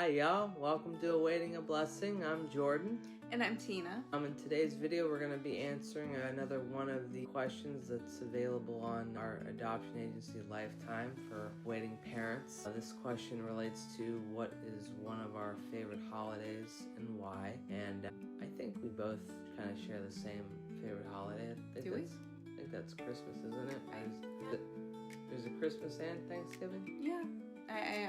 Hi y'all, welcome to Awaiting a Blessing. I'm Jordan. And I'm Tina. In today's video we're going to be answering another one of the questions that's available on our adoption agency Lifetime for waiting parents. This question relates to what is one of our favorite holidays and why. And I think we both kind of share the same favorite holiday. Do we? I think that's Christmas, isn't it? There's a Christmas and Thanksgiving? Yeah.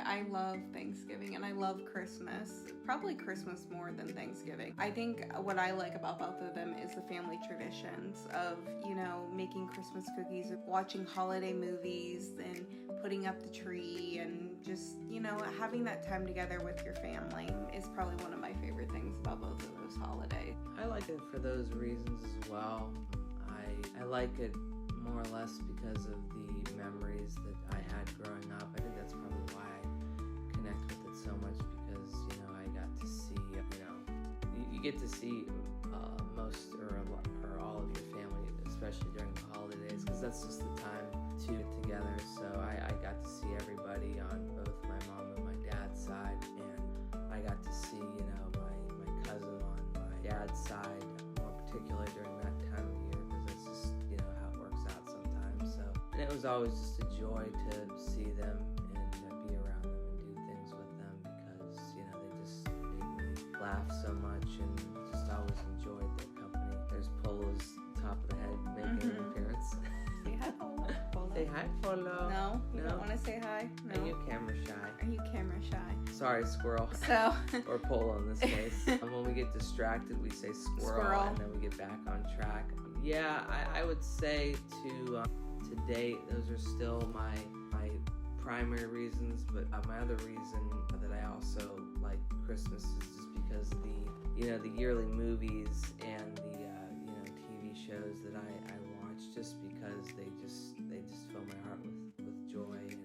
I love Thanksgiving and I love Christmas. Probably Christmas more than Thanksgiving. I think what I like about both of them is the family traditions of, making Christmas cookies, watching holiday movies, and putting up the tree, and just, having that time together with your family is probably one of my favorite things about both of those holidays. I like it for those reasons as well. I like it more or less because of the memories that I had growing up. I think that's probably why I connect with it so much, because I got to see, you get to see most or all of your family, especially during the holidays, because that's just the time to get together. So I got to see everybody on both my mom and my dad's side, and I got to see my cousin on my dad's side, more particularly during that time of year, because that's just how it works out sometimes. So, and it was always just a joy to see them and be around them and do things with them, because they just made me laugh so much and just always enjoyed their company. There's Polo's top of the head making an appearance. Say hi, Polo. Say hi, Polo. No, you don't want to say hi? No. Are you camera shy? Are you camera shy? Sorry, squirrel. So or Polo in this case. And when we get distracted, we say squirrel, and then we get back on track. Yeah, I would say to date, those are still my primary reasons, but my other reason that I also like Christmas is just because the yearly movies and the TV shows that I watch, just because they just fill my heart with joy and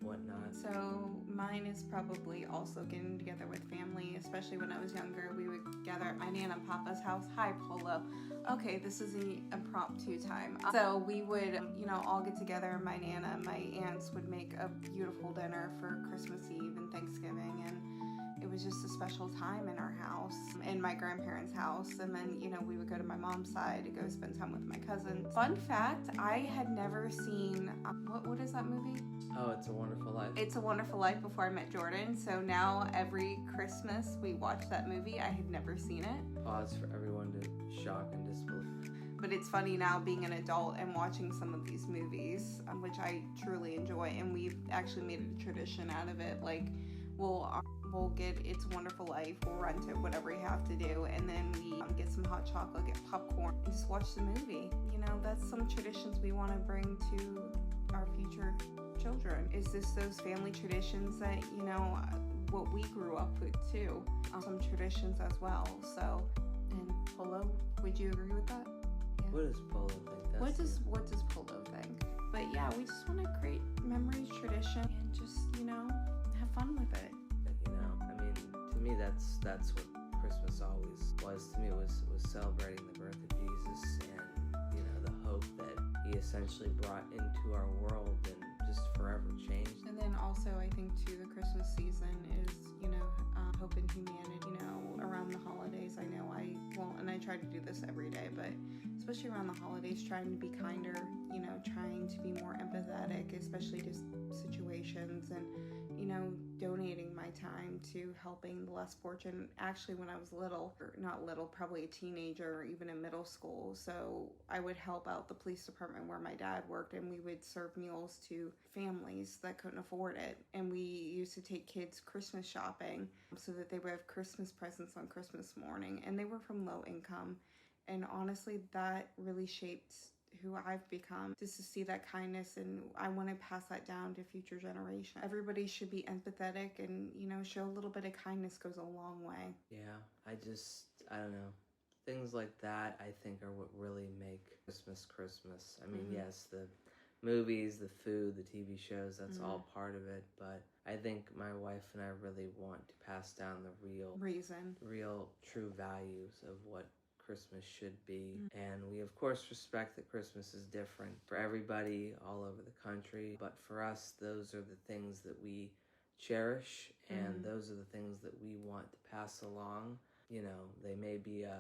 whatnot. So mine is probably also getting together with family, especially when I was younger. We would gather at my Nana and Papa's house. Hi, Polo. Okay, this is an impromptu time. So we would, all get together. My Nana and my aunts would make a beautiful dinner for Christmas Eve and Thanksgiving, and it was just a special time in our house, in my grandparents' house. And then, we would go to my mom's side to go spend time with my cousins. Fun fact, I had never seen, what is that movie? Oh, It's a Wonderful Life. It's a Wonderful Life before I met Jordan. So now every Christmas we watch that movie. I had never seen it. Pause for everyone to shock and disbelief. But it's funny now being an adult and watching some of these movies, which I truly enjoy. And we've actually made a tradition out of it. Like, we'll get It's a Wonderful Life, we'll rent it, whatever you have to do, and then we get some hot chocolate, get popcorn, and just watch the movie. That's some traditions we want to bring to our future children. Is this those family traditions that, what we grew up with too? Some traditions as well. So, and Polo, would you agree with that? Yeah. What does Polo think? What does Polo think? But yeah, we just want to create memories, tradition, and just, have fun with it. To me, that's what Christmas always was. To me, it was celebrating the birth of Jesus and, the hope that he essentially brought into our world and just forever changed. And then also, I think too, the Christmas season is, hope in humanity, around the holidays. I know and I try to do this every day, but especially around the holidays, trying to be kinder, trying to be more empathetic, especially to situations, and donating my time to helping the less fortunate. Actually, when I was little, or not little, probably a teenager or even in middle school, so I would help out the police department where my dad worked, and we would serve meals to families that couldn't afford it. And we used to take kids Christmas shopping so that they would have Christmas presents on Christmas morning, and they were from low income. And honestly, that really shaped who I've become, just to see that kindness, and I want to pass that down to future generations. Everybody should be empathetic and, show a little bit of kindness goes a long way. Yeah, I don't know. Things like that, I think, are what really make Christmas. I mean, yes, the movies, the food, the TV shows, that's all part of it, but I think my wife and I really want to pass down the real true values of what Christmas should be. And we of course respect that Christmas is different for everybody all over the country, but for us, those are the things that we cherish, and those are the things that we want to pass along. You know, they may be a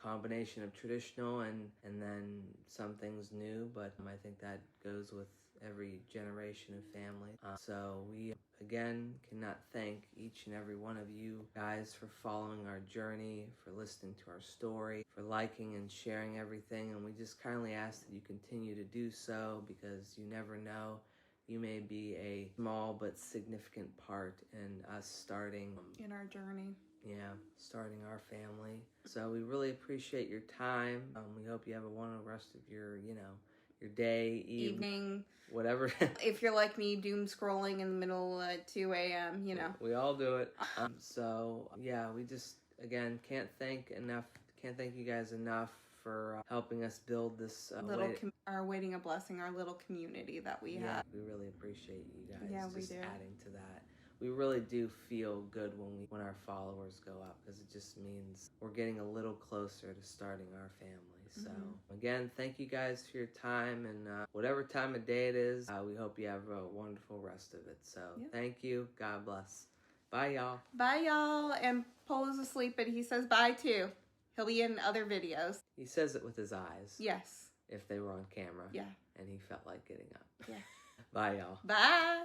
combination of traditional and then some things new, but I think that goes with every generation of family. So we again cannot thank each and every one of you guys for following our journey, for listening to our story, for liking and sharing everything, and we just kindly ask that you continue to do so, because you never know, you may be a small but significant part in us starting in our journey. Yeah, starting our family. So we really appreciate your time. We hope you have a wonderful rest of your, your day, evening, whatever. If you're like me, doom scrolling in the middle at 2 a.m., We all do it. So yeah, we just, again, can't thank you guys enough for helping us build this awaiting a blessing, our little community that we have. We really appreciate you guys. Yeah, we just do. Adding to that. We really do feel good when our followers go up, because it just means we're getting a little closer to starting our family. So again, thank you guys for your time, and whatever time of day it is, we hope you have a wonderful rest of it. So Thank you. God bless. Bye, y'all. Bye, y'all. And Paul is asleep, but he says bye too. He'll be in other videos. He says it with his eyes. Yes. If they were on camera. Yeah. And he felt like getting up. Yeah. Bye, y'all. Bye.